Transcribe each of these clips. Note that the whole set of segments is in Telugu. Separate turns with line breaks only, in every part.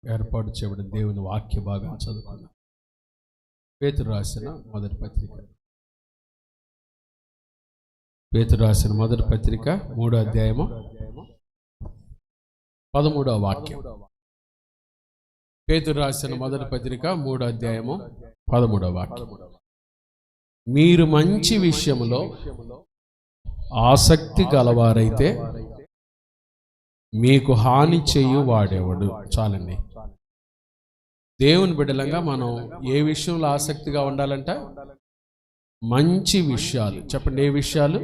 ఏర్పాటు చేయబడిన దేవుని వాక్య భాగం చదువుకున్నాం. పేతురు రాసిన మొదటి పత్రిక 3వ అధ్యాయము 13వ వాక్యం. పేతురు రాసిన మొదటి పత్రిక 3వ అధ్యాయము 13వ వాక్యం. మీరు మంచి విషయంలో ఆసక్తి గలవారైతే మీకు హాని చేయు వాడేవాడు. చాలండి. దేవుని బిడ్డలంగా మనం ఏ విషయంలో ఆసక్తిగా ఉండాలంట? మంచి విషయాలు. చెప్పండి, ఏ విషయాలు?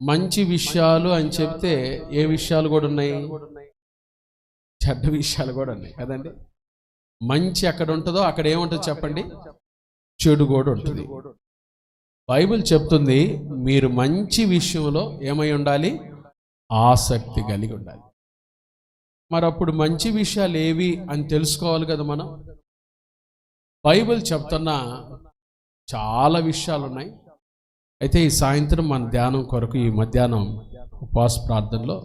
మంచి విషయాలు అని చెప్తే ఏ విషయాలు కూడా ఉన్నాయి? చెడ్డ విషయాలు కూడా ఉన్నాయి కదండి. మంచి ఎక్కడ ఉంటుందో అక్కడ ఏముంటుంది చెప్పండి? చెడు కూడా ఉంటుంది. బైబిల్ చెప్తుంది మీరు మంచి విషయంలో ఏమై ఉండాలి? ఆసక్తి కలిగి ఉండాలి. మరి అప్పుడు మంచి విషయాలు ఏవి అని తెలుసుకోవాలి కదా మనం. బైబిల్ చెప్తున్న చాలా విషయాలు ఉన్నాయి. అయితే ఈ సాయంత్రం మన ధ్యానం కొరకు ఈ మధ్యాహ్నం ఉపవాస ప్రార్థనలో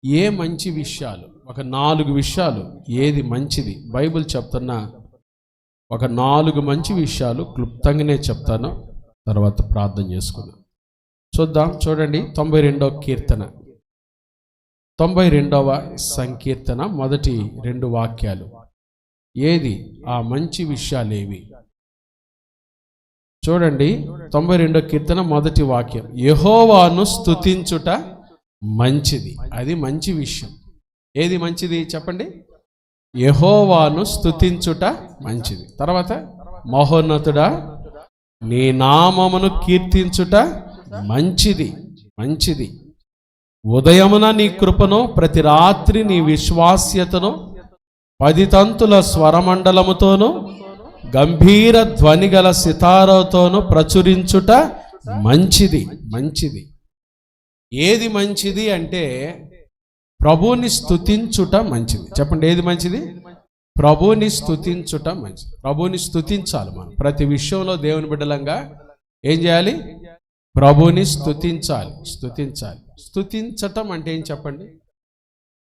ఏ మంచి విషయాలు, ఒక 4 విషయాలు ఏది మంచిది బైబిల్ చెప్తున్న ఒక 4 మంచి విషయాలు క్లుప్తంగానే చెప్తాను. తర్వాత ప్రార్థన చేసుకుందాం. చూద్దాం. చూడండి, 92వ కీర్తన 92వ సంకీర్తన మొదటి 2 వాక్యాలు. ఏది ఆ మంచి విషయాలు ఏవి? చూడండి, 92వ కీర్తన మొదటి వాక్యం. యెహోవాను స్తుతించుట మంచిది. అది మంచి విషయం. ఏది మంచిది చెప్పండి? యెహోవాను స్తుతించుట మంచిది. తర్వాత, మహోన్నతుడా నీ నామమును కీర్తించుట మంచిది. మంచిది. ఉదయమున నీ కృపను, ప్రతి రాత్రి నీ విశ్వాస్యతను 10 తంతుల స్వరమండలముతోనూ గంభీర ధ్వని గల సితారతోనూ ప్రచురించుట మంచిది. మంచిది. ఏది మంచిది అంటే ప్రభువుని స్తుతించుట మంచిది. చెప్పండి, ఏది మంచిది? ప్రభువుని స్తుతించుట మంచిది. ప్రభువుని స్తుతించాలి మనం. ప్రతి విషయంలో దేవుని బిడ్డలంగా ఏం చేయాలి? ప్రభువుని స్తుతించాలి. స్తుతించాలి. స్తుతించటం అంటే ఏం చెప్పండి?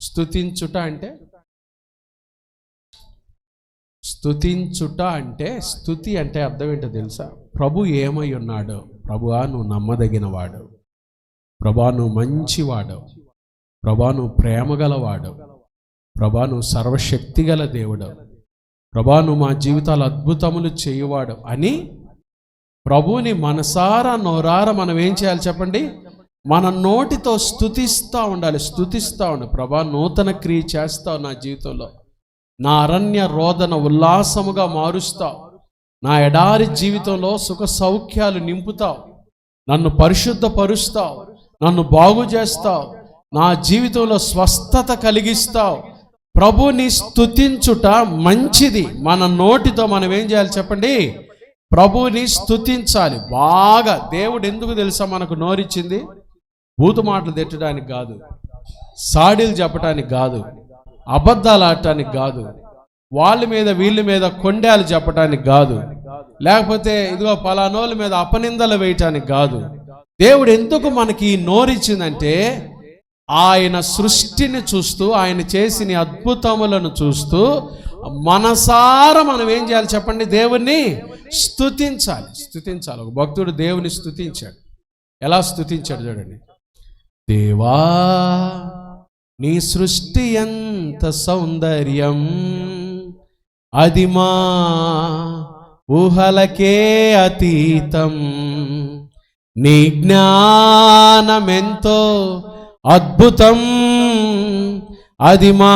స్తుతించుట అంటే స్తుతి అంటే అర్థం ఏంటో తెలుసా? ప్రభు ఏమై ఉన్నాడో, ప్రభువా నువ్వు నమ్మదగినవాడు, ప్రభువా నువ్వు మంచివాడు, ప్రభువా నువ్వు ప్రేమ గలవాడు, ప్రభువా నువ్వు సర్వశక్తి గల దేవుడు, ప్రభువా నువ్వు మా జీవితాలు అద్భుతములు చేయువాడు అని ప్రభువుని మనసారా నోరారా మనం ఏం చేయాలి చెప్పండి? మన నోటితో స్తుతిస్తూ ఉండాలి. స్తుతిస్తూ ఉండాలి. ప్రభువా నూతన క్రియ చేస్తావు నా జీవితంలో, నా అరణ్య రోదన ఉల్లాసముగా మారుస్తావు, నా ఎడారి జీవితంలో సుఖ సౌఖ్యాలు నింపుతావు, నన్ను పరిశుద్ధపరుస్తావు, నన్ను బాగు చేస్తావు, నా జీవితంలో స్వస్థత కలిగిస్తావు. ప్రభుని స్తుతించుట మంచిది. మన నోటితో మనం ఏం చేయాలి చెప్పండి? ప్రభుని స్తుతించాలి బాగా. దేవుడు ఎందుకు తెలుసా మనకు నోరిచ్చింది? బూతు మాటలు తిట్టడానికి కాదు, సాడీలు చెప్పడానికి కాదు, అబద్ధాలు ఆడటానికి కాదు, వాళ్ళ మీద వీళ్ళ మీద కొండాలు చెప్పడానికి కాదు, లేకపోతే ఇదిగో పలానోళ్ళ మీద అపనిందలు వేయటానికి కాదు. దేవుడు ఎందుకు మనకి నోరిచ్చిందంటే ఆయన సృష్టిని చూస్తూ, ఆయన చేసిన అద్భుతములను చూస్తూ మనసారా మనం ఏం చేయాలి చెప్పండి? దేవుణ్ణి స్తుతించాలి. స్తుతించాలి. ఒక భక్తుడు దేవుని స్తుతించాడు. ఎలా స్తుతించాడు చూడండి. దేవా నీ సృష్టి ఎంత సౌందర్యం, అది మా ఊహలకే అతీతం, నీ జ్ఞానమెంతో అద్భుతం, అది మా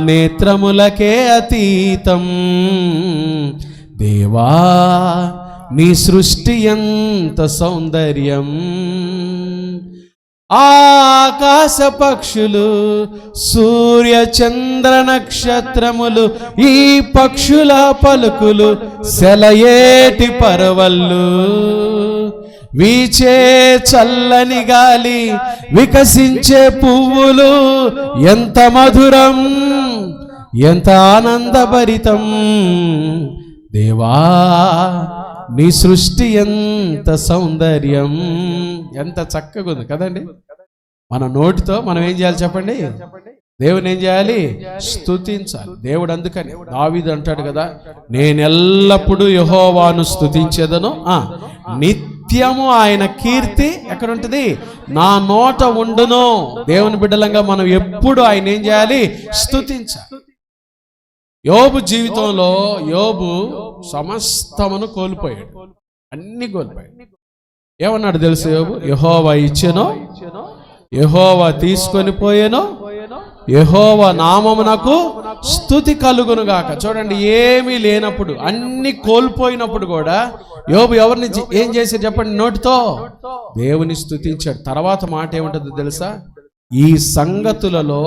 నేత్రములకే అతీతం. దేవా నీ సృష్టి ఎంత సౌందర్యం, ఆకాశ పక్షులు, సూర్య చంద్ర నక్షత్రములు, ఈ పక్షుల పలుకులు, సెలయేటి పరవళ్ళు, వీచే చల్లని గాలి, వికసించే పువ్వులు, ఎంత మధురం, ఎంత ఆనందభరితం. దేవా నీ సృష్టి ఎంత సౌందర్యం, ఎంత చక్కగా ఉంది కదండి. మన నోటితో మనం ఏం చేయాలి చెప్పండి? దేవుని ఏం చేయాలి? స్తుతించాలి. దేవుడు అందుకని దావీదు అంటాడు కదా, నేను ఎల్లప్పుడూ యెహోవాను స్తుతించెదను, నిత్యము ఆయన కీర్తి ఎక్కడ ఉంటుంది? నా నోట ఉండును. దేవుని బిడ్డలంగా మనం ఎప్పుడు ఆయన ఏం చేయాలి? స్తుతించాలి. యోబు జీవితంలో యోబు సమస్తమును కోల్పోయాడు, అన్ని కోల్పోయాడు. ఏమన్నాడు తెలుసు యోబు? యెహోవా ఇచ్చెను, యెహోవా తీసుకొని పోయెను, యెహోవా నామమునకు స్తుతి కలుగును గాక. చూడండి, ఏమీ లేనప్పుడు, అన్ని కోల్పోయినప్పుడు కూడా యోబు ఎవరిని ఏం చేశాడు చెప్పండి? నోటితో దేవుని స్తుతించాడు. తర్వాత మాట ఏముంటుందో తెలుసా? ఈ సంగతులలో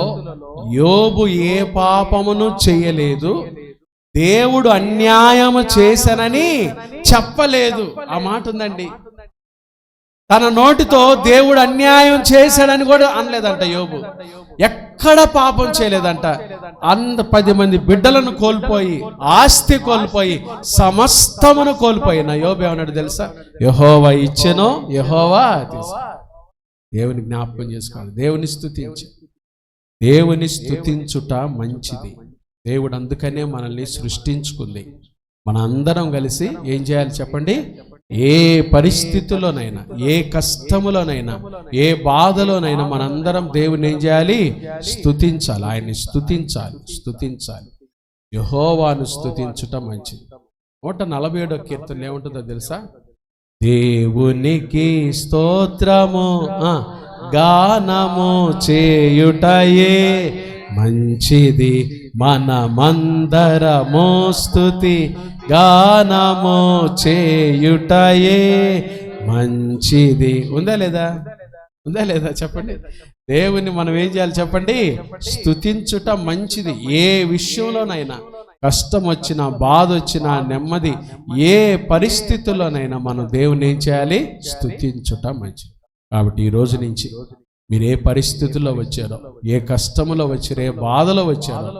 యోబు ఏ పాపమును చేయలేదు, దేవుడు అన్యాయము చేశానని చెప్పలేదు. ఆ మాట ఉందండి. తన నోటితో దేవుడు అన్యాయం చేశాడని కూడా అనలేదంట యోబు. ఎక్కడ పాపం చేయలేదంట. 10 మంది బిడ్డలను కోల్పోయి, ఆస్తి కోల్పోయి, సమస్తమును కోల్పోయిన యోబు ఏమన్నాడు తెలుసా? యెహోవా ఇచ్చెను, యెహోవా తీసెను. దేవుని జ్ఞాపకం చేసుకోవాలి. దేవుని స్తుతించి, దేవుని స్తుతించుట మంచిది. దేవుడు అందుకనే మనల్ని సృష్టించుకుంది. మన అందరం కలిసి ఏం చేయాలి చెప్పండి? ఏ పరిస్థితుల్లోనైనా, ఏ కష్టములోనైనా, ఏ బాధలోనైనా మనందరం దేవుని ఏం చేయాలి? స్తుతించాలి. ఆయన్ని స్తుతించాలి, స్తుతించాలి. యెహోవాను స్తుతించుట మంచిది. 147వ కీర్తనలో ఏముంటుందో తెలుసా? దేవునికి స్తోత్రము గానము చేయుటయే మంచిది, మనమందరము స్తుతి గానము చేయుటయే మంచిది. ఉందా లేదా? ఉందా లేదా చెప్పండి. దేవుని మనం ఏం చేయాలి చెప్పండి? స్తుతించుట మంచిది. ఏ విషయంలోనైనా, కష్టం వచ్చినా, బాధ వచ్చినా, నెమ్మది, ఏ పరిస్థితుల్లోనైనా మనం దేవుని ఏం చేయాలి? స్తుతించుట మంచిది. కాబట్టి ఈ రోజు నుంచి మీరు ఏ పరిస్థితుల్లో వచ్చారో, ఏ కష్టములో వచ్చారో, ఏ బాధలో వచ్చారో,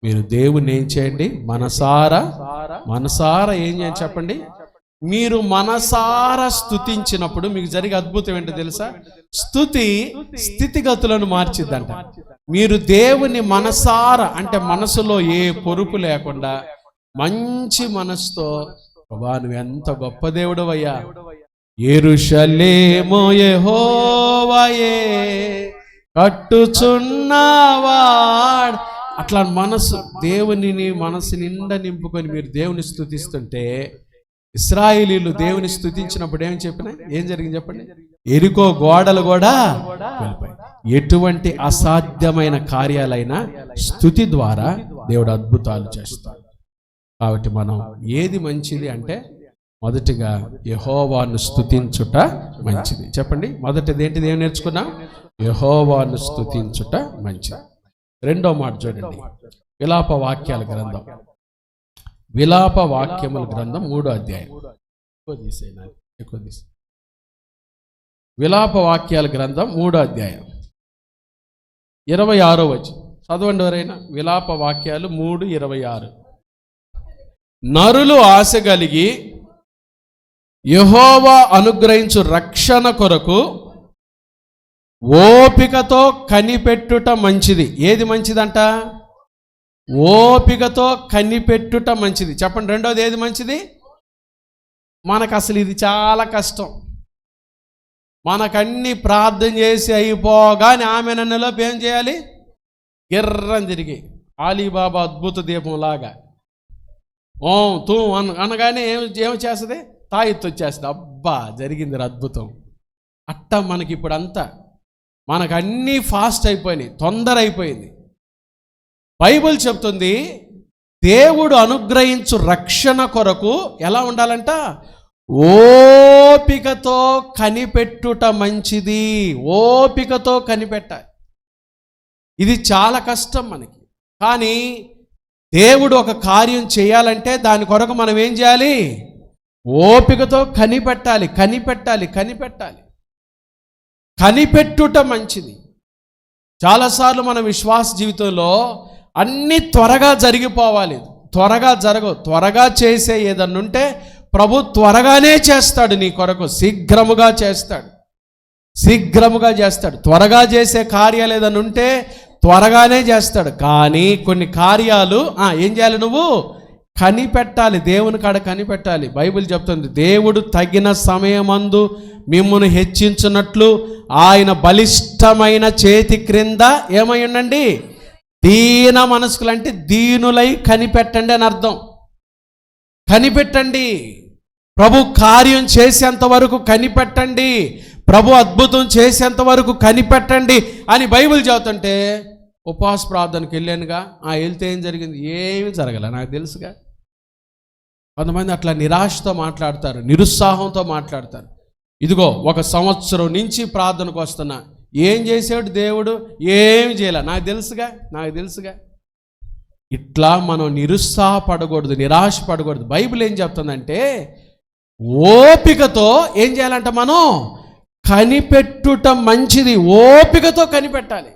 మీరు దేవుని ఏం చేయండి? మనసారా ఏం చేయండి చెప్పండి? మీరు మనసారా స్తుతించినప్పుడు మీకు జరిగే అద్భుతం ఏంటో తెలుసా? స్తుతి స్థితిగతులను మార్చిద్దంట. మీరు దేవుని మనసారా, అంటే మనసులో ఏ పొరుపు లేకుండా మంచి మనసుతో, ప్రభువా నువ్వు ఎంత గొప్ప దేవుడవయ్యా, యెరూషలేము యెహోవాయే కట్టుచున్నవాడు, అట్లా మనసు దేవునిని మనసు నిండా నింపుకొని మీరు దేవుని స్తుతిస్తుంటే, ఇశ్రాయేలీయులు దేవుని స్తుతించినప్పుడు ఏం చెప్పినా? ఏం జరిగింది చెప్పండి? ఎరికో గోడలు కూడా వెళ్ళిపోయాయి. ఎటువంటి అసాధ్యమైన కార్యాలైనా స్తుతి ద్వారా దేవుడు అద్భుతాలు చేస్తాడు. కాబట్టి మనం ఏది మంచిది అంటే, మొదటిగా యెహోవాను స్తుతించుట మంచిది. చెప్పండి, మొదటిది ఏంటిది? ఏం నేర్చుకున్నాం? యెహోవాను స్తుతించుట మంచిది. రెండో మాట చూడండి, విలాప వాక్యాల గ్రంథం, విలాప వాక్యముల గ్రంథం 3వ అధ్యాయం. విలాప వాక్యాల గ్రంథం 3వ అధ్యాయం 26వ వచనం చదవండి ఎవరైనా. విలాప వాక్యాలు 3:26. నరులు ఆశ కలిగి యెహోవా అనుగ్రహించు రక్షణ కొరకు ఓపికతో కనిపెట్టుట మంచిది. ఏది మంచిదంట? ఓపికతో కనిపెట్టుట మంచిది. చెప్పండి, రెండోది ఏది మంచిది? మనకు అసలు ఇది చాలా కష్టం. మనకన్నీ ప్రార్థన చేసి అయిపోగానే ఆమె నన్నలోపు ఏం చేయాలి? గిర్రం తిరిగి ఆలీబాబా అద్భుత దీపం లాగా ఓం తూ అనగానే ఏమి చేస్తుంది? తాయెత్తు వచ్చేస్తుంది. అబ్బా జరిగింది అద్భుతం. అట్టా మనకి ఇప్పుడు అంతా మనకు అన్నీ ఫాస్ట్ అయిపోయినాయి, తొందర అయిపోయింది. బైబిల్ చెప్తుంది, దేవుడు అనుగ్రహించు రక్షణ కొరకు ఎలా ఉండాలంట? ఓపికతో కనిపెట్టుట మంచిది. ఓపికతో కనిపెట్టాలి. ఇది చాలా కష్టం మనకి. కానీ దేవుడు ఒక కార్యం చేయాలంటే దాని కొరకు మనం ఏం చేయాలి? ఓపికతో కనిపెట్టాలి. కనిపెట్టుట మంచిది. చాలాసార్లు మన విశ్వాస జీవితంలో అన్నీ త్వరగా జరిగిపోవాలి. త్వరగా జరగవు. త్వరగా చేసే ఏదన్నా ఉంటే ప్రభు త్వరగానే చేస్తాడు. నీ కొరకు శీఘ్రముగా చేస్తాడు. త్వరగా చేసే కార్యాలు ఏదన్నా ఉంటే త్వరగానే చేస్తాడు. కానీ కొన్ని కార్యాలు ఏం చేయాలి? నువ్వు కనిపెట్టాలి, దేవుని కాడ కనిపెట్టాలి. బైబిల్ చెప్తుంది, దేవుడు తగిన సమయమందు మిమ్మును హెచ్చించున్నట్లు ఆయన బలిష్టమైన చేతి క్రింద ఏమై ఉండండి, దీన మనస్కులు, అంటే దీనులై కనిపెట్టండి అని అర్థం. కనిపెట్టండి, ప్రభు కార్యం చేసేంత వరకు కనిపెట్టండి, ప్రభు అద్భుతం చేసేంత వరకు కనిపెట్టండి అని బైబిల్ చెబుతుంటే ఉపవాస ప్రార్థనకి వెళ్ళానుగా, వెళ్తే ఏం జరిగింది? ఏమీ జరగలే, నాకు తెలుసుగా. కొంతమంది అట్లా నిరాశతో మాట్లాడతారు, నిరుత్సాహంతో మాట్లాడతారు. ఇదిగో 1 సంవత్సరం నుంచి ప్రార్థనకు వస్తున్నా, ఏం చేసాడు దేవుడు? ఏమి చేయలే, నాకు తెలుసుగా. ఇట్లా మనం నిరుత్సాహపడకూడదు, నిరాశ పడకూడదు. బైబిల్ ఏం చెప్తుందంటే ఓపికతో ఏం చేయాలంట? మనం కనిపెట్టుట మంచిది, ఓపికతో కనిపెట్టాలి.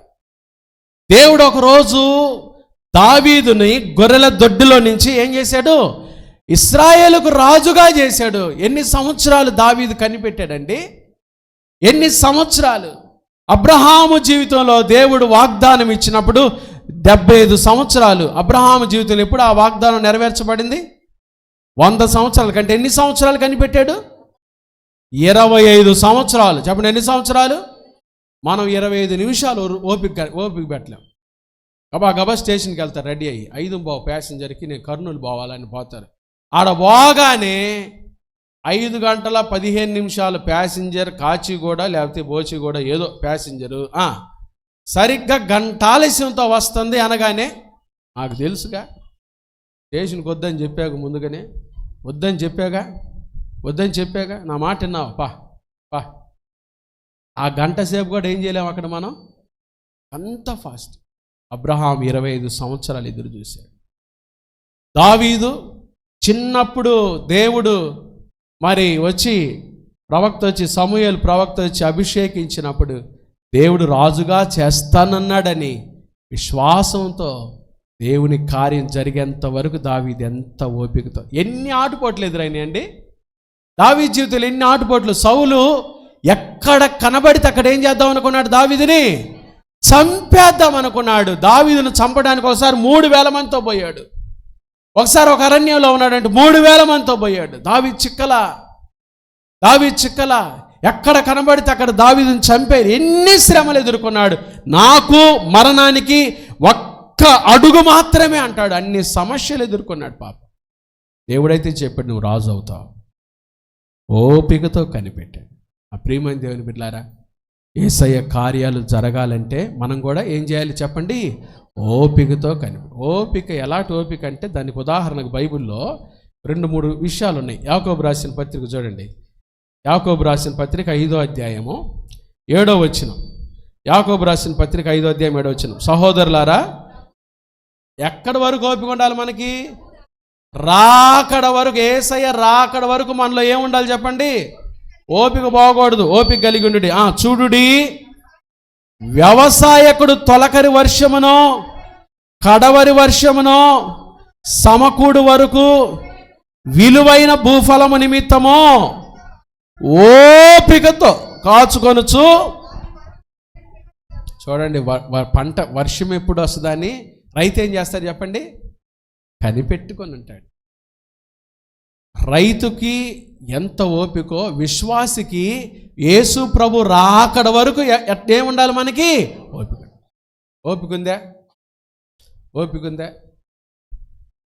దేవుడు ఒకరోజు దావీదుని గొర్రెల దొడ్డిలో నుంచి ఏం చేశాడు? ఇశ్రాయేలుకు రాజుగా చేశాడు. ఎన్ని సంవత్సరాలు దావీదు కనిపెట్టాడండి? ఎన్ని సంవత్సరాలు? అబ్రహాము జీవితంలో దేవుడు వాగ్దానం ఇచ్చినప్పుడు 75 సంవత్సరాలు అబ్రహాము జీవితంలో ఎప్పుడు ఆ వాగ్దానం నెరవేర్చబడింది? 100 సంవత్సరాల కంటే ఎన్ని సంవత్సరాలు కనిపెట్టాడు? 25 సంవత్సరాలు. చెప్పండి, ఎన్ని సంవత్సరాలు? మనం 25 నిమిషాలు ఓపిక పెట్టలేం. గబా స్టేషన్కి వెళ్తారు రెడీ అయ్యి, 5 ప్యాసింజర్కి నేను కర్నూలు పోవాలని పోతారు. ఆడ పోగానే 5 గంటల 15 నిమిషాలు ప్యాసింజర్ కాచిగూడ లేకపోతే బోచిగూడ ఏదో ప్యాసింజరు సరిగ్గా గంటాలస్యంతో వస్తుంది అనగానే నాకు తెలుసుగా, స్టేషన్కి వద్దని చెప్పాక ముందుగానే వద్దని చెప్పాగా నా మాట విన్నావు పా. ఆ గంట సేపు కూడా ఏం చేయలేము అక్కడ మనం, అంత ఫాస్ట్. అబ్రహాం 25 సంవత్సరాలు ఎదురు చూశాడు. దావీదు చిన్నప్పుడు దేవుడు మరి సమూయేలు ప్రవక్త వచ్చి అభిషేకించినప్పుడు దేవుడు రాజుగా చేస్తానన్నాడని విశ్వాసంతో దేవుని కార్యం జరిగేంత వరకు దావీదు ఎంత ఓపికతో, ఎన్ని ఆటుపోట్లు ఎదురైనాయండి దావీదు జీవితంలో, ఎన్ని ఆటుపోట్లు. సౌలు ఎక్కడ కనబడితే అక్కడ ఏం చేద్దాం అనుకున్నాడు? దావీదుని చంపేద్దాం అనుకున్నాడు. దావీదును చంపడానికి ఒకసారి 3000 మందితో పోయాడు, ఒకసారి ఒక అరణ్యంలో ఉన్నాడంటే 3000 మందితో పోయాడు. దావీదు చిక్కల ఎక్కడ కనబడితే అక్కడ దావీదుని చంపేది. ఎన్ని శ్రమలు ఎదుర్కొన్నాడు. నాకు మరణానికి ఒక్క అడుగు మాత్రమే అంటాడు, అన్ని సమస్యలు ఎదుర్కొన్నాడు పాప. దేవుడైతే చెప్పాడు, నువ్వు రాజు అవుతావు. ఓపికతో కనిపెట్టాడు. ఆ ప్రియమైన దేవుని బిడ్డలారా, యేసయ్య కార్యాలు జరగాలంటే మనం కూడా ఏం చేయాలి చెప్పండి? ఓపికతో ఓపిక. ఎలాంటి ఓపిక అంటే దానికి ఉదాహరణకు బైబిల్లో 2-3 విషయాలు ఉన్నాయి. యాకోబు రాసిన పత్రిక చూడండి. యాకోబు రాసిన పత్రిక 5వ అధ్యాయము 7వ వచనం. యాకోబు రాసిన పత్రిక 5వ అధ్యాయం 7వ వచనం. సహోదరులారా, ఎక్కడి వరకు ఓపిక ఉండాలి మనకి? రాకడ వరకు, యేసయ్య రాకడ వరకు మనలో ఏముండాలి చెప్పండి? ఓపిక పోకూడదు, ఓపిక కలిగి ఉండు. చూడుడి, వ్యవసాయకుడు తొలకరి వర్షమునో కడవరి వర్షమునో సమకూడు వరకు విలువైన భూఫలము నిమిత్తమో ఓపికతో కాచుకొనుచు. చూడండి, పంట వర్షం ఎప్పుడు వస్తుందని రైతు ఏం చేస్తాడు చెప్పండి? కనిపెట్టుకొని ఉంటాడు. రైతుకి ఎంత ఓపికో విశ్వాసికి యేసు ప్రభు రాకడ వరకు ఏముండాలి మనకి? ఓపిక ఉందా?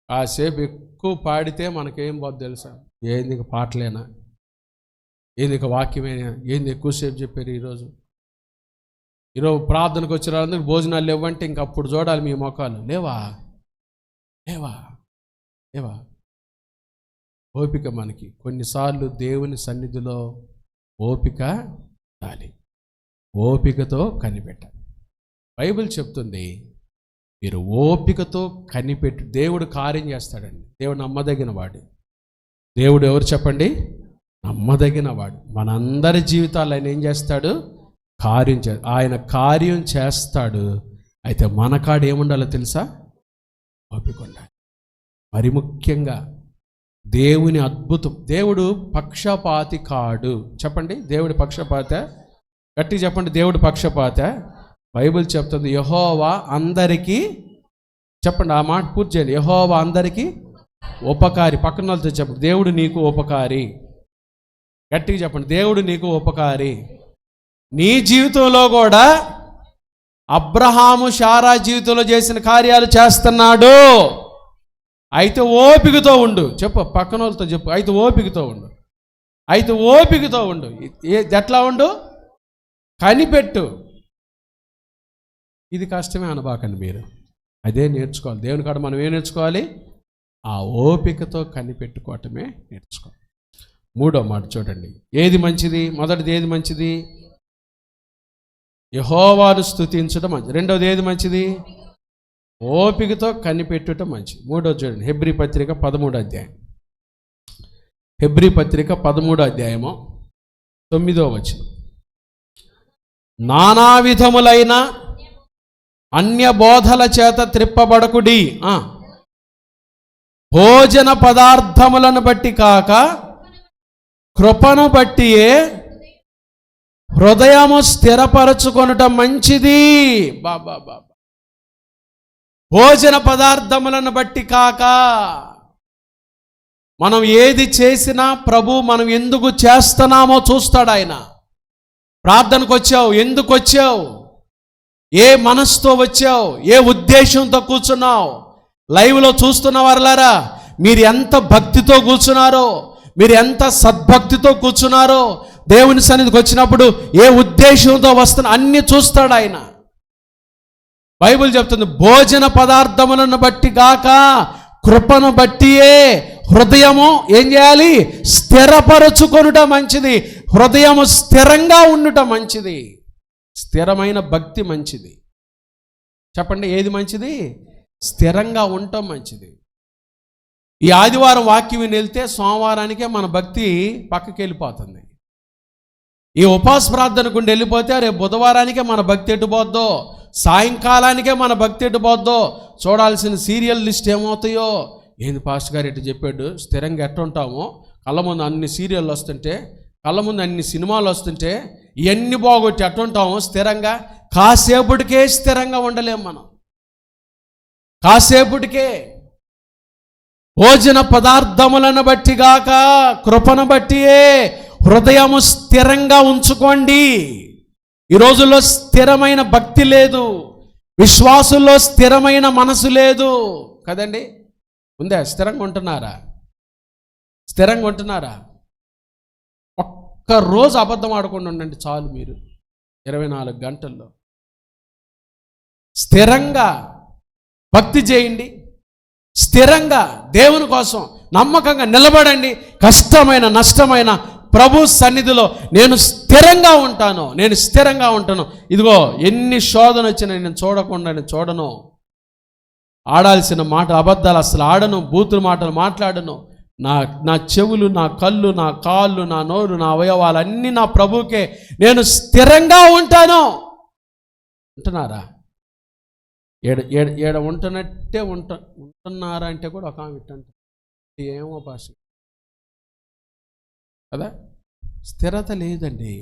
కాసేపు ఎక్కువ పాడితే మనకేం పోద్దు తెలుసా? ఏంది పాటలేనా? ఏంది వాక్యమేనా? ఏంది ఎక్కువసేపు చెప్పారు? ఈరోజు ప్రార్థనకు వచ్చిన వాళ్ళందరికీ భోజనాలు లేవంటే ఇంకప్పుడు చూడాలి మీ మొఖాలు. లేవా? ఓపిక మనకి. కొన్నిసార్లు దేవుని సన్నిధిలో ఓపిక ఉండాలి, ఓపికతో కనిపెట్టాలి. బైబిల్ చెప్తుంది, మీరు ఓపికతో కనిపెట్టు, దేవుడు కార్యం చేస్తాడండి. దేవుడు నమ్మదగిన వాడు. దేవుడు ఎవరు చెప్పండి? నమ్మదగిన వాడు. మనందరి జీవితాలు ఆయన ఏం చేస్తాడు? ఆయన కార్యం చేస్తాడు. అయితే మన కాడ ఏముండాలో తెలుసా? ఓపిక ఉండాలి. మరి ముఖ్యంగా దేవుని అద్భుతం. దేవుడు పక్షపాతి కాడు. చెప్పండి, దేవుడి పక్షపాత. గట్టి చెప్పండి, దేవుడు పక్షపాత. బైబిల్ చెప్తుంది యెహోవా అందరికీ, చెప్పండి ఆ మాట పూర్తి చేయండి, యెహోవా అందరికీ ఉపకారి. పక్కన వాళ్ళతో చెప్పండి, దేవుడు నీకు ఉపకారి. గట్టిగా చెప్పండి, దేవుడు నీకు ఉపకారి. నీ జీవితంలో కూడా అబ్రహాము శారా జీవితంలో చేసిన కార్యాలు చేస్తున్నాడు. అయితే ఓపికతో ఉండు. చెప్పు పక్కన వాళ్ళతో చెప్పు, అయితే ఓపికతో ఉండు, అయితే ఓపికతో ఉండు. ఎట్లా ఉండు? కనిపెట్టు. ఇది కష్టమే అనబాకండి మీరు, అదే నేర్చుకోవాలి. దేవుని కాడ మనం ఏం నేర్చుకోవాలి? ఆ ఓపికతో కనిపెట్టుకోవటమే నేర్చుకోవాలి. మూడో మాట చూడండి, ఏది మంచిది? మొదటిది ఏది మంచిది? యెహోవాను స్తుతించడం మంచిది. రెండవది ఏది మంచిది? ఓపికతో కనిపెట్టడం మంచిది. మూడోది చూడండి, హెబ్రీ పత్రిక 13వ అధ్యాయం. హెబ్రీ పత్రిక 13వ అధ్యాయము 9వ వచనం. నానా విధములైన అన్య బోధల చేత త్రిప్పబడకుడి, భోజన పదార్థములను బట్టి కాక కృపను బట్టియే హృదయము స్థిరపరచుకొనటం మంచిది. బాబా బాబా, భోజన పదార్థములను బట్టి కాక. మనం ఏది చేసినా ప్రభు మనం ఎందుకు చేస్తున్నామో చూస్తాడు ఆయన. ప్రార్థనకు వచ్చావు, ఎందుకు వచ్చావు? ఏ మనసుతో వచ్చావు? ఏ ఉద్దేశంతో కూర్చున్నావు? లైవ్లో చూస్తున్న వారులారా, మీరు ఎంత భక్తితో కూర్చున్నారో, మీరు ఎంత సద్భక్తితో కూర్చున్నారో, దేవుని సన్నిధికి వచ్చినప్పుడు ఏ ఉద్దేశంతో వస్తున్నా అన్ని చూస్తాడు ఆయన. బైబిల్ చెప్తుంది, భోజన పదార్థములను బట్టి గాక కృపను బట్టియే హృదయము ఏం చేయాలి? స్థిరపరచుకొనుట మంచిది. హృదయము స్థిరంగా ఉండుట మంచిది. స్థిరమైన భక్తి మంచిది. చెప్పండి, ఏది మంచిది? స్థిరంగా ఉండటం మంచిది. ఈ ఆదివారం వాక్యం వెళ్తే సోమవారానికే మన భక్తి పక్కకి వెళ్ళిపోతుంది. ఈ ఉపవాస ప్రార్థనకు వెళ్ళిపోతే రేపు బుధవారానికే మన భక్తి ఎట్టుపోద్దో, సాయంకాలానికే మన భక్తి ఎట్టుపోద్దో, చూడాల్సిన సీరియల్ లిస్ట్ ఏమవుతాయో. ఏంది పాస్టర్ గారు ఎట్టు చెప్పాడు, స్థిరంగా ఎట్టుంటామో, కళ్ళ ముందు అన్ని సీరియళ్ళు వస్తుంటే, కళ్ళ ముందు అన్ని సినిమాలు వస్తుంటే ఇవన్నీ బాగొట్టి ఎట్టుంటామో స్థిరంగా. కాసేపటికే స్థిరంగా ఉండలేం మనం, కాసేపటికే. భోజన పదార్థములను బట్టి గాక కృపను బట్టియే హృదయము స్థిరంగా ఉంచుకోండి. ఈ రోజుల్లో స్థిరమైన భక్తి లేదు, విశ్వాసుల్లో స్థిరమైన మనసు లేదు కదండి. ఉందా? స్థిరంగా ఉంటున్నారా? స్థిరంగా ఉంటున్నారా? ఒక్కరోజు అబద్ధం ఆడకుండా ఉండండి చాలు, మీరు 24 గంటల్లో స్థిరంగా భక్తి చేయండి. స్థిరంగా దేవుని కోసం నమ్మకంగా నిలబడండి. కష్టమైన నష్టమైన ప్రభు సన్నిధిలో నేను స్థిరంగా ఉంటాను, నేను స్థిరంగా ఉంటాను. ఇదిగో ఎన్ని శోధన వచ్చినా నేను చూడకుండా నేను చూడను. ఆడాల్సిన మాట అబద్ధాలు అసలు ఆడను, బూతుల మాటలు మాట్లాడను. నా చెవులు, నా కళ్ళు, నా కాళ్ళు, నా నోరు, నా అవయవాలు అన్నీ నా ప్రభుకే. నేను స్థిరంగా ఉంటాను. ఉంటున్నారా? ఏడ ఉంటున్నట్టే ఉంటున్నారా అంటే కూడా ఒక ఆమె అంట, ఏమో భాష కదా. స్థిరత లేదండి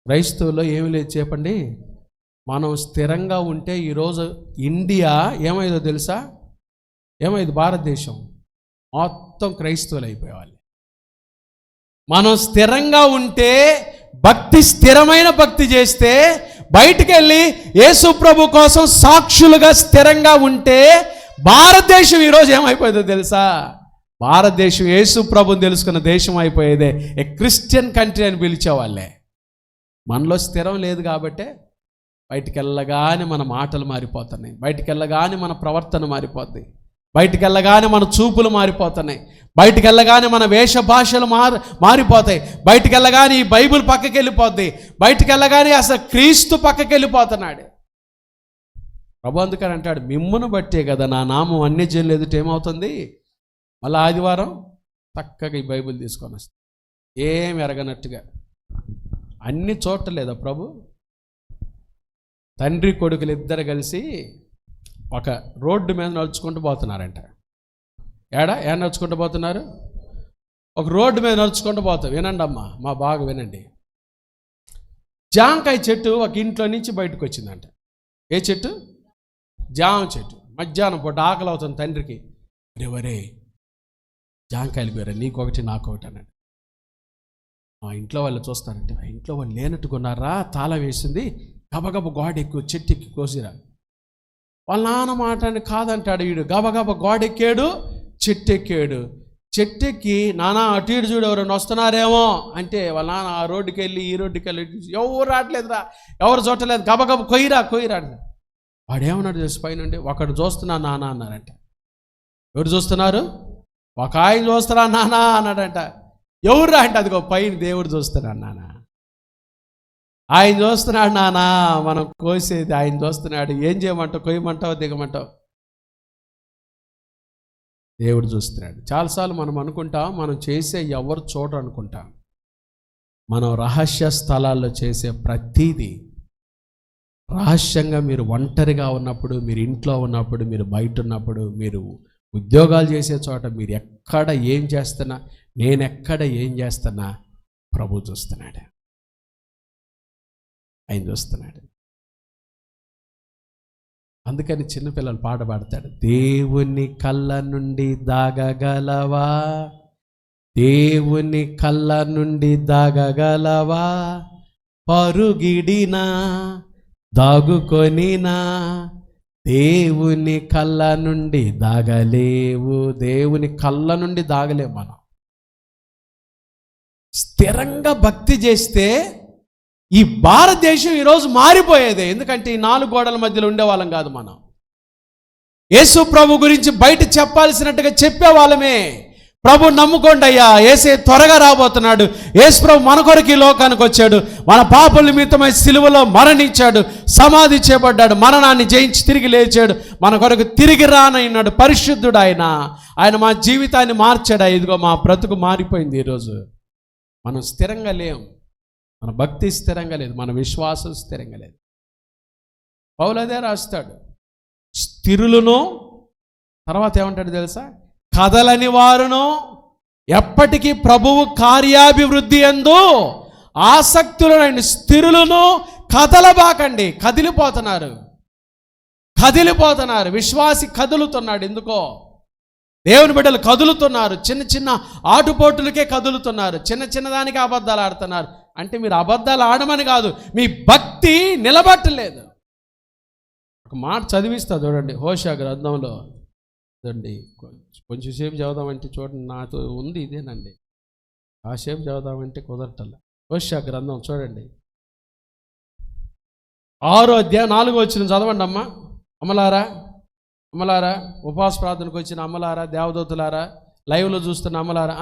క్రైస్తవుల్లో. ఏమి లేదు చెప్పండి. మనం స్థిరంగా ఉంటే ఈరోజు ఇండియా ఏమైందో తెలుసా? ఏమైంది? భారతదేశం మొత్తం క్రైస్తవులు అయిపోయేవాళ్ళు. మనం స్థిరంగా ఉంటే, భక్తి స్థిరమైన భక్తి చేస్తే, బయటికి వెళ్ళి యేసు ప్రభు కోసం సాక్షులుగా స్థిరంగా ఉంటే భారతదేశం ఈరోజు ఏమైపోయిందో తెలుసా? భారతదేశం యేసు ప్రభుని తెలుసుకున్న దేశం అయిపోయేదే. ఏ క్రిస్టియన్ కంట్రీ అని పిలిచేవాళ్ళే. మనలో స్థిరం లేదు కాబట్టే బయటికి వెళ్ళగానే మన మాటలు మారిపోతున్నాయి, బయటికి వెళ్ళగానే మన ప్రవర్తన మారిపోద్ది, బయటికి వెళ్ళగానే మన చూపులు మారిపోతున్నాయి, బయటికి వెళ్ళగానే మన వేష భాషలు మారిపోతాయి, బయటికి వెళ్ళగానే ఈ బైబిల్ పక్కకి వెళ్ళిపోద్ది, బయటికి వెళ్ళగానే అసలు క్రీస్తు పక్కకి వెళ్ళిపోతున్నాడు. ప్రభు అందుకని అంటాడు, మిమ్మును బట్టే కదా నా నామం అన్యజనుల ఎదుట ఏమవుతుంది? మళ్ళీ ఆదివారం చక్కగా ఈ బైబిల్ తీసుకొని వస్తాం, ఏం ఎరగనట్టుగా. అన్ని చోట్ల లేదా ప్రభు? తండ్రి కొడుకులు ఇద్దరు కలిసి ఒక రోడ్డు మీద నడుచుకుంటూ పోతున్నారంట. ఏడ నడుచుకుంటూ పోతున్నారు? ఒక రోడ్డు మీద నడుచుకుంటూ పోతాం. వినండి అమ్మా, బాగా వినండి. జాంకాయ చెట్టు ఒక ఇంట్లో నుంచి బయటకు వచ్చిందంట. ఏ చెట్టు? జామ చెట్టు. మధ్యాహ్నం పూట ఆకలి అవుతుంది తండ్రికి. వరే జామకాయలు పేరా, నీకొకటి నాకొకటి అన్నాడు. మా ఇంట్లో వాళ్ళు చూస్తారంటే, ఇంట్లో వాళ్ళు లేనట్టుకున్నారా, తాళం వేసింది, గబగబ గోడ ఎక్కువ చెట్టు ఎక్కి కోసిరా. వాళ్ళ నాన్న మాట అని కాదంటాడు వీడు. గబగబ గోడెక్కాడు, చెట్టు ఎక్కాడు. చెట్టెక్కి నాన్న అటు ఇటు చూడు ఎవరైనా వస్తున్నారేమో అంటే, వాళ్ళ నాన్న ఆ రోడ్డుకి వెళ్ళి ఈ రోడ్డుకి వెళ్ళి ఎవరు రావట్లేదురా, ఎవరు చూడలేదు, గబగబ కొయ్యిరా అంట. వాడేమన్నాడు తెలుసు పైనుండి, ఒకడు చూస్తున్నా నాన్న అన్నారంట. ఎవరు చూస్తున్నారు? ఒక ఆయన చూస్తున్నా నాన్న అన్నాడంట. ఎవరు అంటే, అదిగో పైన దేవుడు చూస్తున్నాడు నాన్న, ఆయన చూస్తున్నాడు నాన్న, మనం కోసేది ఆయన చూస్తున్నాడు. ఏం చేయమంటావు? కొయ్యమంటావు, దిగమంటావు? దేవుడు చూస్తున్నాడు. చాలాసార్లు మనం అనుకుంటాం మనం చేసే ఎవరు చూడరు అనుకుంటాం. మనం రహస్య స్థలాల్లో చేసే ప్రతీది రహస్యంగా, మీరు ఒంటరిగా ఉన్నప్పుడు, మీరు ఇంట్లో ఉన్నప్పుడు, మీరు బయట ఉన్నప్పుడు, మీరు ఉద్యోగాలు చేసే చోట, మీరు ఎక్కడ ఏం చేస్తున్నా, నేనెక్కడ ఏం చేస్తున్నా, ప్రభు చూస్తున్నాడు, ఆయన చూస్తున్నాడు. అందుకని చిన్నపిల్లలు పాట పాడతాడు, దేవుని కళ్ళ నుండి దాగగలవా, దేవుని కళ్ళ నుండి దాగగలవా, పరుగిడినా దాగుకొనినా దేవుని కళ్ళ నుండి దాగలేవు. దేవుని కళ్ళ నుండి దాగలేవు. మనం స్థిరంగా భక్తి చేస్తే ఈ భారతదేశం ఈరోజు మారిపోయేదే. ఎందుకంటే ఈ 4 గోడల మధ్యలో ఉండేవాళ్ళం కాదు మనం. యేసు ప్రభు గురించి బయట చెప్పాల్సినట్టుగా చెప్పేవాళ్ళమే. ప్రభు నమ్ముకోండి అయ్యా, యేసే త్వరగా రాబోతున్నాడు, యేసు ప్రభు మన కొరకు ఈ లోకానికి వచ్చాడు, మన పాపల నిమిత్తమై సిలువలో మరణించాడు, సమాధి చేయబడ్డాడు, మరణాన్ని జయించి తిరిగి లేచాడు, మన కొరకు తిరిగి రానయ్యాడు, పరిశుద్ధుడు ఆయన మా జీవితాన్ని మార్చాడు. ఇదిగో మా బ్రతుకు మారిపోయింది. ఈరోజు మనం స్థిరంగా లేం, మన భక్తి స్థిరంగా లేదు, మన విశ్వాసం స్థిరంగా లేదు. పౌలు అదే రాస్తాడు, స్థిరులను, తర్వాత ఏమంటాడు తెలుసా, కదలని వారును, ఎప్పటికీ ప్రభువు కార్యాభివృద్ధి యందు ఆసక్తులైన స్థిరులను, కదలబాకండి. కదిలిపోతున్నారు. విశ్వాసి కదులుతున్నాడు. ఎందుకో దేవుని బిడ్డలు కదులుతున్నారు. చిన్న చిన్న ఆటుపోటులకే కదులుతున్నారు, చిన్న దానికి అబద్ధాలు ఆడుతున్నారు. అంటే మీరు అబద్ధాలు ఆడమని కాదు, మీ భక్తి నిలబట్టలేదు. ఒక మాట చదివిస్తా చూడండి, హోషేయ గ్రంథంలో చూడండి. కొంచెం సేపు చదువుదామంటే చూడండి, నాతో ఉంది ఇదేనండి, ఆ సేపు చదువుదామంటే కుదరటల్లా. హోషేయ గ్రంథం చూడండి, 6వ అధ్యాయం 4వ వచనం చదవండి. అమ్మలారా, ఉపవాస ప్రార్థనకు వచ్చిన అమ్మలారా, దేవదూతలారా, లైవ్లో చూస్తున్న అమ్మలారా,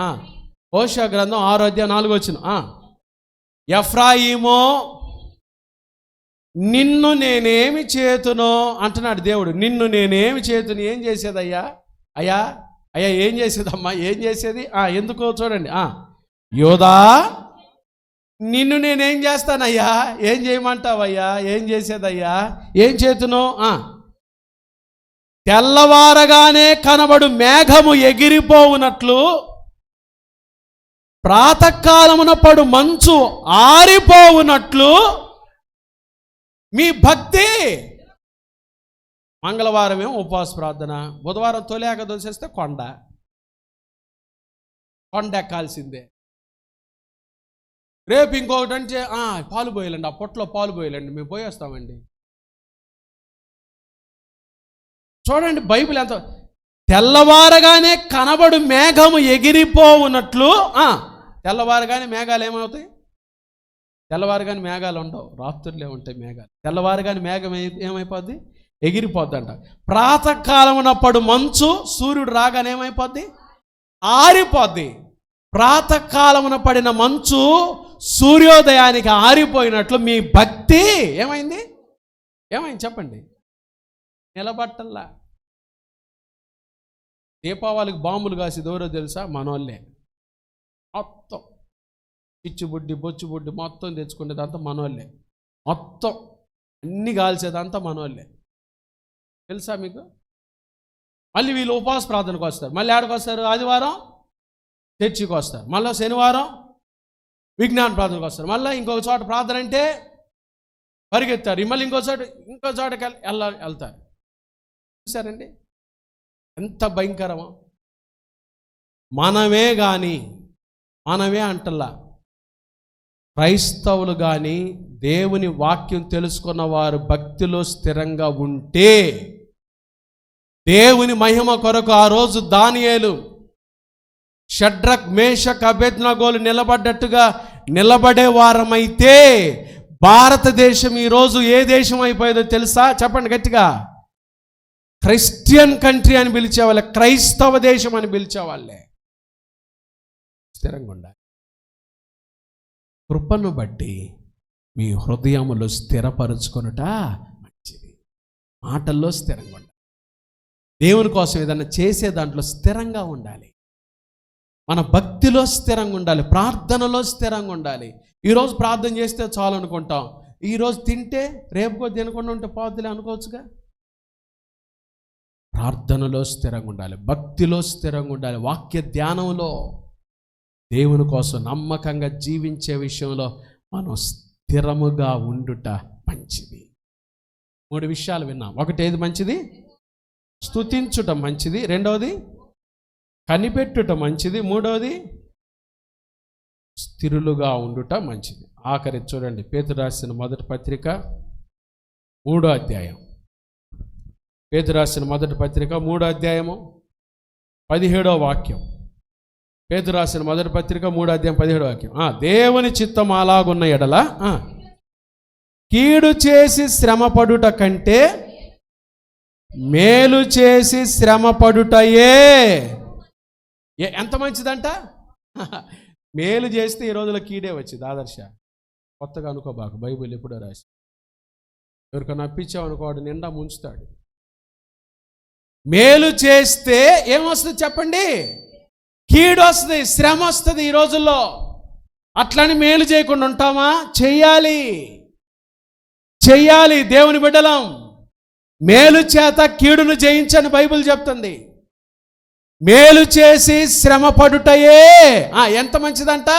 హోషేయ గ్రంథం 6వ అధ్యాయం 4వ వచనం, ఎఫ్రాయిమో నిన్ను నేనేమి చేతునో అంటున్నాడు దేవుడు. నిన్ను నేనేమి చేతును? ఏం చేసేదయ్యా? అయ్యా ఏం చేసేదమ్మా? ఏం చేసేది? ఎందుకో చూడండి, యోధా నిన్ను నేనేం చేస్తానయ్యా? ఏం చేయమంటావయ్యా? ఏం చేసేదయ్యా? ఏం చేతును? తెల్లవారగానే కనబడు మేఘము ఎగిరిపోవునట్లు, ప్రాతకాలమున పడు మంచు ఆరిపోవునట్లు మీ భక్తి. మంగళవారం ఏమో ఉపవాస ప్రార్థన, బుధవారం తొలి ఏకాదశి వస్తే కొండ ఎక్కాల్సిందే. రేపు ఇంకొకటి అంటే పాలు పోయాలండి, ఆ పొట్టలో పాలు పోయాలండి, మేము పోయేస్తామండి. చూడండి బైబిల్ ఎంత, తెల్లవారగానే కనబడు మేఘము ఎగిరిపోవునట్లు. తెల్లవారగానే మేఘాలు ఏమవుతాయి? తెల్లవారుగానే మేఘాలు ఉండవు, రాత్రులే ఉంటాయి మేఘాలు. తెల్లవారుగానే మేఘం ఏమైపోద్ది? ఎగిరిపోద్దంట. ప్రాతకాలమున పడు మంచు సూర్యుడు రాగానే ఏమైపోద్ది? ఆరిపోద్ది. ప్రాతకాలమున పడిన మంచు సూర్యోదయానికి ఆరిపోయినట్లు మీ భక్తి ఏమైంది చెప్పండి? నిలబట్టల్లా. దీపావళికి బాంబులు కాసేది ఎవరో తెలుసా? మనోళ్ళే. మొత్తం పిచ్చిబుడ్డి బొచ్చుబుడ్డి మొత్తం తెచ్చుకునేదంతా మనోళ్ళే. మొత్తం అన్ని కాల్చేదంతా మనోళ్ళే. తెలుసా మీకు? మళ్ళీ వీళ్ళు ఉపవాస ప్రార్థనకు వస్తారు. మళ్ళీ ఆడికి వస్తారు? ఆదివారం చర్చికి వస్తారు. మళ్ళీ శనివారం విజ్ఞాన ప్రార్థనకు వస్తారు. మళ్ళీ ఇంకొక చోట ప్రార్థన అంటే పరిగెత్తారు. మళ్ళీ ఇంకో చోటకి వెళ్తారు. చూసారండి ఎంత భయంకరమో. మనమే అంటల్లా, క్రైస్తవులు కానీ దేవుని వాక్యం తెలుసుకున్న వారు భక్తిలో స్థిరంగా ఉంటే దేవుని మహిమ కొరకు ఆ రోజు దానియేలు, షడ్రక్, మేషక్, అబేద్నగోలు నిలబడ్డట్టుగా నిలబడే వారమైతే భారతదేశం ఈరోజు ఏ దేశం అయిపోయేదో తెలుసా? చెప్పండి గట్టిగా. క్రిస్టియన్ కంట్రీ అని పిలిచేవాళ్ళే, క్రైస్తవ దేశం అని పిలిచేవాళ్ళే. స్థిరంగా ఉండాలి. కృపను బట్టి మీ హృదయములు స్థిరపరుచుకొనుట మంచిది. మాటల్లో స్థిరంగా ఉండాలి. దేవుని కోసం ఏదన్నా చేసే దాంట్లో స్థిరంగా ఉండాలి. మన భక్తిలో స్థిరంగా ఉండాలి. ప్రార్థనలో స్థిరంగా ఉండాలి. ఈరోజు ప్రార్థన చేస్తే చాలు అనుకుంటాం. ఈరోజు తింటే రేపుకో తినకుండా ఉంటే పోతులే అనుకోవచ్చుగా. ప్రార్థనలో స్థిరంగా ఉండాలి. భక్తిలో స్థిరంగా ఉండాలి. వాక్య ధ్యానంలో దేవుని కోసం నమ్మకంగా జీవించే విషయంలో మనం స్థిరముగా ఉండుట మంచిది. 3 విషయాలు విన్నాం. ఒకటి ఏది మంచిది? స్తుతించుట మంచిది. రెండవది కనిపెట్టుట మంచిది. మూడవది స్థిరులుగా ఉండుట మంచిది. ఆఖరి చూడండి, పేతురు రాసిన మొదటి పత్రిక 3వ అధ్యాయం. పేతురు రాసిన మొదటి పత్రిక 3వ అధ్యాయము 17వ వాక్యం. పేతురు రాసిన మొదటి పత్రిక 3వ అధ్యాయం 17వ వాక్యం. దేవుని చిత్తం అలాగున్న ఎడల కీడు చేసి శ్రమపడుట కంటే మేలు చేసి శ్రమపడుటయే ఎంత మంచిదంట. మేలు చేస్తే ఈ రోజులో కీడే వచ్చింది. ఆదర్శ కొత్తగా అనుకోబాకు, బైబిల్ ఎప్పుడో రాసి. ఎవరికన్నా అప్పించామనుకోడు నిండా ముంచుతాడు. మేలు చేస్తే ఏమొస్తుంది చెప్పండి? కీడు వస్తుంది, శ్రమ వస్తుంది ఈ రోజుల్లో. అట్లని మేలు చేయకుండా ఉంటామా? చెయ్యాలి. దేవుని బిడ్డలం. మేలు చేత కీడును జయించని బైబిల్ చెప్తుంది. మేలు చేసి శ్రమ పడుటయే ఎంత మంచిదంట.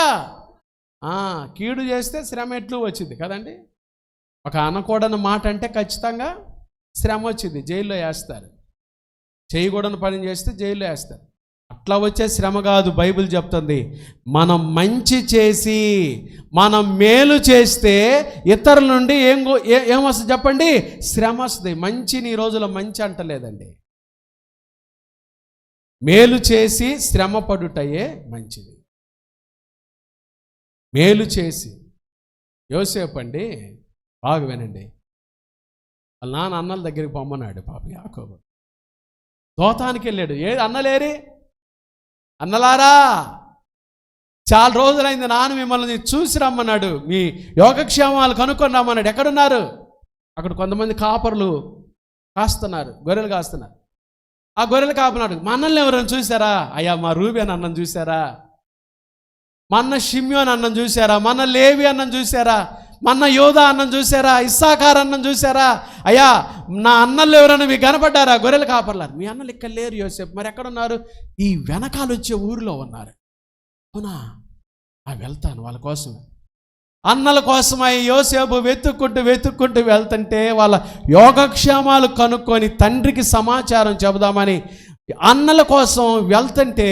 కీడు చేస్తే శ్రమ ఎట్లు వచ్చింది కదండి. ఒక అనకూడని మాట అంటే ఖచ్చితంగా శ్రమ వచ్చింది, జైల్లో వేస్తారు. చేయకూడని పని చేస్తే జైల్లో వేస్తారు. అట్లా వచ్చే శ్రమ కాదు. బైబిల్ చెప్తుంది, మనం మంచి చేసి మనం మేలు చేస్తే ఇతరుల నుండి ఏమొస్తుంది చెప్పండి? శ్రమ వస్తుంది. మంచిని ఈ రోజులో మంచి అంటలేదండి. మేలు చేసి శ్రమ పడుటయే మంచిది. మేలు చేసి. యోసేపు అండి, బాగా వినండి, వాళ్ళ నాన్న అన్నల దగ్గరికి పొమ్మన్నాడు. పాప యాకోబు దోతానికి వెళ్ళాడు. అన్నలేరి, అన్నలారా చాలా రోజులైంది నాన్న మిమ్మల్ని చూసి రమ్మన్నాడు, మీ యోగక్షేమాలు కనుక్కొని రమ్మన్నాడు. ఎక్కడున్నారు? అక్కడ కొంతమంది కాపరులు కాస్తున్నారు, గొర్రెలు కాస్తున్నారు. ఆ గొర్రెలు కాపునాడు, మా అన్నల్ని ఎవరైనా చూసారా? అయ్యా మా రూబేన్ అన్నం చూసారా? మా అన్న షిమ్యోన్ అన్నం చూసారా? మా అన్న లేవి అన్నం చూసారా? మా అన్న యోధా అన్నం చూసారా? ఇస్సాకార్ అన్నం చూసారా? అయ్యా నా అన్నలు ఎవరైనా మీకు కనపడ్డారా? గొర్రెలు కాపర్లారు. మీ అన్నలు ఇక్కడ లేరు యోసేపు. మరి ఎక్కడున్నారు? ఈ వెనకాల వచ్చే ఊరిలో ఉన్నారు. అవునా? వెళ్తాను వాళ్ళ కోసం. అన్నల కోసమై యోసేపు వెతుక్కుంటూ వెళ్తుంటే వాళ్ళ యోగక్షేమాలు కనుక్కొని తండ్రికి సమాచారం చెబుదామని అన్నల కోసం వెళ్తుంటే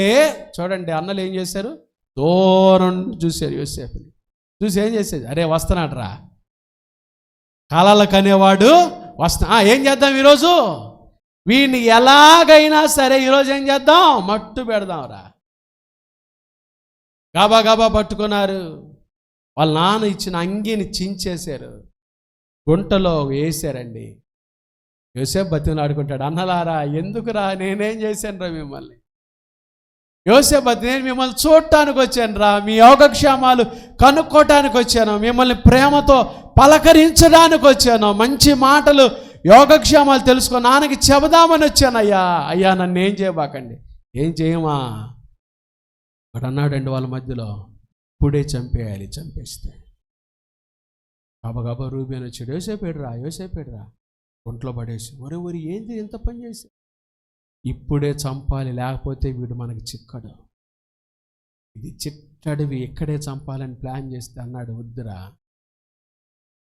చూడండి, అన్నలు ఏం చేశారు? దూరం చూశారు యోసేపుని. చూసి ఏం చేసేది? అరే వస్తున్నాడు రా, కలలకు అనేవాడు ఏం చేద్దాం ఈరోజు? వీడిని ఎలాగైనా సరే ఈరోజు ఏం చేద్దాం? మట్టు పెడదాం రా. గబా పట్టుకున్నారు. వాళ్ళ నాన్న ఇచ్చిన అంగీని చించేశారు, గుంటలో వేసారండి. యోసేపు బతిమలాడుకుంటాడు, అన్నలారా ఎందుకురా, నేనేం చేశాను రా మిమ్మల్ని? యోసేపు నేను మిమ్మల్ని చూడటానికి వచ్చాను రా, మీ యోగక్షేమాలు కనుక్కోవటానికి వచ్చాను, మిమ్మల్ని ప్రేమతో పలకరించడానికి వచ్చాను, మంచి మాటలు యోగక్షేమాలు తెలుసుకో నాన్నకి చెబుదామని వచ్చాను. అయ్యా నన్ను ఏం చేయబాకండి. ఏం చేయమా? అక్కడ అన్నాడండి వాళ్ళ మధ్యలో, ఇప్పుడే చంపేయాలి, చంపేస్తే. గబగబా రూబేన్ వచ్చాడు, యోసేపేడురా ఒంట్లో పడేసి, ఒరి ఏంది ఎంత పని చేసి, ఇప్పుడే చంపాలి లేకపోతే వీడు మనకి చిక్కడు, ఇది చిట్టడివి ఇక్కడే చంపాలని ప్లాన్ చేస్తే అన్నాడు, వద్దురా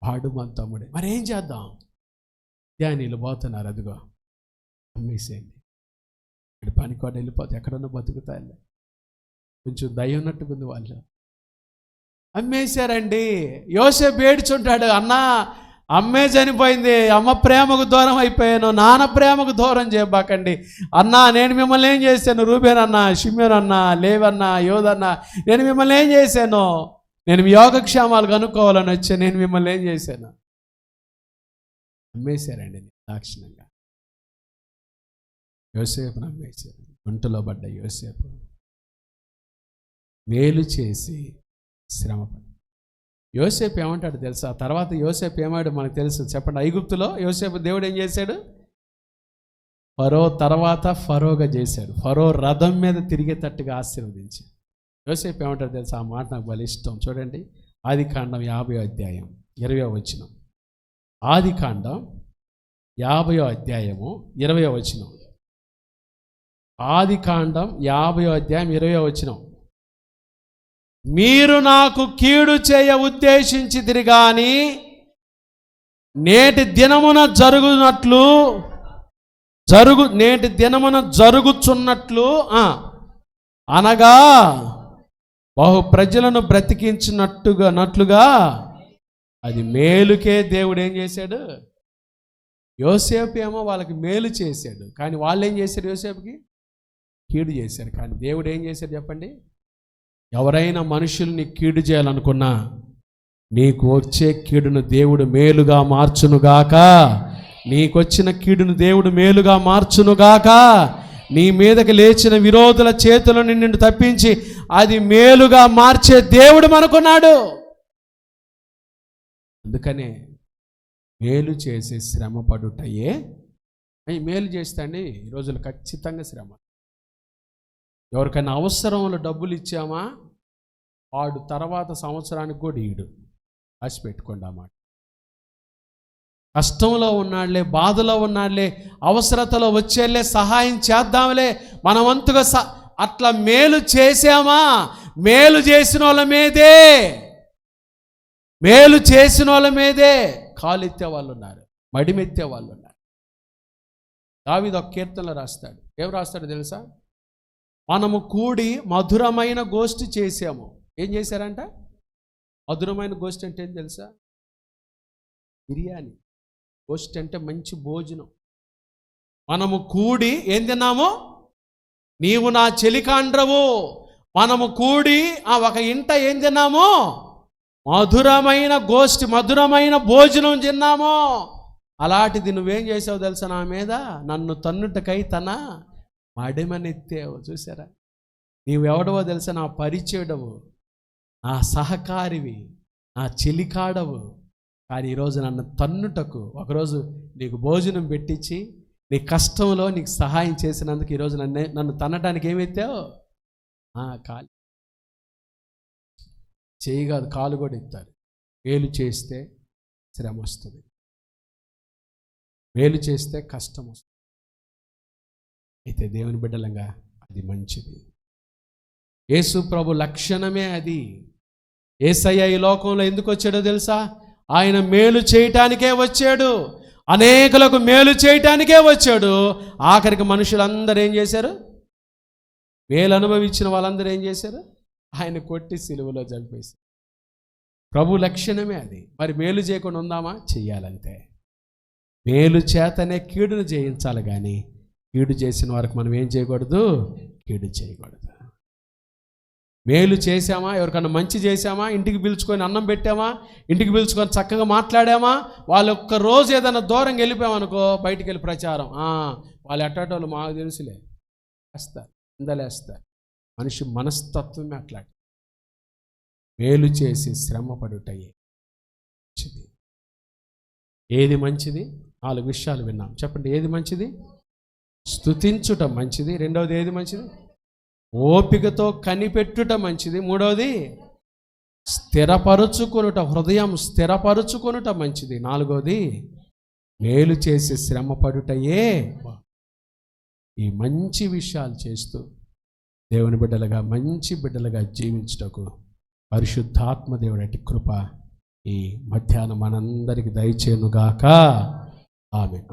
వాడు మన తమ్ముడే. మరి ఏం చేద్దాం? ధ్యానీలు పోతున్నారు, అదిగో అమ్మేసేయండి, ఇక్కడ పని కూడా వెళ్ళిపోతే ఎక్కడన్నా బతుకుతాయి. కొంచెం దయ ఉన్నట్టుకుంది. వాళ్ళు అమ్మేశారండి. యోసేపు ఏడ్చుంటాడు, అన్నా అమ్మే చనిపోయింది, అమ్మ ప్రేమకు దూరం అయిపోయాను, నాన్న ప్రేమకు దూరం చేయబాకండి అన్నా. నేను మిమ్మల్ని ఏం చేశాను? రూబేన్ అన్నా, షిమ్యోన్ అన్నా, లేవన్నా, యోధన్నా, నేను మిమ్మల్ని ఏం చేశాను? నేను మీ యోగక్షేమాలు కనుక్కోవాలని వచ్చా, నేను మిమ్మల్ని ఏం చేశాను? అమ్మేశారండి దాక్షిణంగా. యోసేపును అమ్మేశారు. గుంటలో పడ్డ యోసేపు మేలు చేసి శ్రమపడి. యోసేపు ఏమంటాడు తెలుసా? తర్వాత యోసేపు ఏమాడు మనకు తెలుసు, చెప్పండి. ఐగుప్తులో యోసేపు దేవుడు ఏం చేశాడు? ఫరో తర్వాత ఫరోగా చేశాడు. ఫరో రథం మీద తిరిగేటట్టుగా ఆశీర్వదించి. యోసేపు ఏమంటాడు తెలుసా? ఆ మాట నాకు భలే ఇష్టం. చూడండి, ఆదికాండం 50వ అధ్యాయం 20వ వచనం. ఆదికాండం 50వ అధ్యాయము 20వ వచనం. ఆదికాండం 50వ అధ్యాయం 20వ వచనం. మీరు నాకు కీడు చేయ ఉద్దేశించితిరి గాని నేటి దినమున జరుగుచున్నట్లు అనగా బహు ప్రజలను బ్రతికించినట్లుగా అది మేలుకే దేవుడు ఏం చేశాడు? యోసేపు ఏమో వాళ్ళకి మేలు చేశాడు, కానీ వాళ్ళు ఏం చేశారు? యోసేపుకి కీడు చేశారు. కానీ దేవుడు ఏం చేశాడు చెప్పండి? ఎవరైనా మనుషుల్ని కీడు చేయాలనుకున్నా నీకు వచ్చే కీడును దేవుడు మేలుగా మార్చునుగాక. నీకొచ్చిన కీడును దేవుడు మేలుగా మార్చునుగాక. నీ మీదకి లేచిన విరోధుల చేతులను నిన్ను తప్పించి అది మేలుగా మార్చే దేవుడు మనకున్నాడు. అందుకనే మేలు చేసే శ్రమ పడుటయే. మేలు చేస్తాండి ఈ రోజులు ఖచ్చితంగా శ్రమ. ఎవరికైనా అవసరంలో డబ్బులు ఇచ్చామా, వాడు తర్వాత సంవత్సరానికి కూడా ఈడు. ఆశ పెట్టుకోండి అన్నమాట. కష్టంలో ఉన్నాడులే, బాధలో ఉన్నాడులే, అవసరతలో వచ్చేలే, సహాయం చేద్దాంలే, మనవంతుగా అట్లా మేలు చేసామా, మేలు చేసిన వాళ్ళ మీదే కాలెత్తే వాళ్ళు ఉన్నారు, మడిమెత్తే వాళ్ళు ఉన్నారు. దావీదు ఒక కీర్తనలో రాస్తాడు. ఏం రాస్తాడు తెలుసా? మనము కూడి మధురమైన గోష్ఠి చేసాము. ఏం చేశారంట? మధురమైన గోష్ఠి అంటే ఏం తెలుసా? బిర్యానీ. గోష్ఠి అంటే మంచి భోజనం. మనము కూడి ఏం తిన్నాము? నీవు నా చెలికాండ్రవు. మనము కూడి ఒక ఇంట ఏం తిన్నాము? మధురమైన గోష్ఠి, మధురమైన భోజనం తిన్నాము. అలాంటిది నువ్వేం చేసావు తెలుసా? నా మీద నన్ను తన్నుటకై తన మడిమనెత్తావు. చూసారా? నీవెవడవో తెలుసా? నా పరిచయుడవు, నా సహకారివి, నా చెలికాడవు. కానీ ఈరోజు నన్ను తన్నుటకు, ఒకరోజు నీకు భోజనం పెట్టించి నీ కష్టంలో నీకు సహాయం చేసినందుకు ఈరోజు నన్ను తన్నటానికి ఏమెత్తావు? కాలు. చేయి కాదు, కాలు కూడా ఎత్తారు. మేలు చేస్తే శ్రమ వస్తుంది, మేలు చేస్తే కష్టం వస్తుంది. అయితే దేవుని బిడ్డలంగా అది మంచిది. యేసు ప్రభు లక్షణమే అది. యేసయ్య ఈ లోకంలో ఎందుకు వచ్చాడో తెలుసా? ఆయన మేలు చేయటానికే వచ్చాడు, అనేకులకు మేలు చేయటానికే వచ్చాడు. ఆఖరికి మనుషులందరూ ఏం చేశారు? మేలు అనుభవించిన వాళ్ళందరూ ఏం చేశారు? ఆయన కొట్టి సిలువలో చంపేశారు. ప్రభు లక్షణమే అది. మరి మేలు చేయకుండా ఉందామా? చెయ్యాలంతే. మేలు చేతనే కీడును జయించాలి, కానీ కీడు చేసిన వారికి మనం ఏం చేయకూడదు? కీడు చేయకూడదు. మేలు చేసామా, ఎవరికన్నా మంచి చేసామా, ఇంటికి పిలుచుకొని అన్నం పెట్టామా, ఇంటికి పిలుచుకొని చక్కగా మాట్లాడామా, వాళ్ళు ఒక్క రోజు ఏదైనా దూరంగా వెళ్ళిపోయామనుకో, బయటికి వెళ్ళి ప్రచారం, వాళ్ళు ఎట్టాటోళ్ళు మాకు తెలుసులే వేస్తారు, ఇందలేస్తారు. మనిషి మనస్తత్వమే అట్లాంటి. మేలు చేసి శ్రమ పడుటయే మంచిది. ఏది మంచిది? 4 విషయాలు విన్నాం. చెప్పండి, ఏది మంచిది? స్తుతించుట మంచిది. రెండవది ఏది మంచిది? ఓపికతో కనిపెట్టుట మంచిది. మూడవది స్థిరపరుచుకొనుట, హృదయం స్థిరపరుచుకొనుట మంచిది. 4వది మేలు చేసి శ్రమ పడుటయే. ఈ మంచి విషయాలు చేస్తూ దేవుని బిడ్డలుగా, మంచి బిడ్డలుగా జీవించుటకు పరిశుద్ధాత్మ దేవుడి కృప ఈ మధ్యాహ్నం మనందరికి దయచేయునుగాక. ఆమేన్.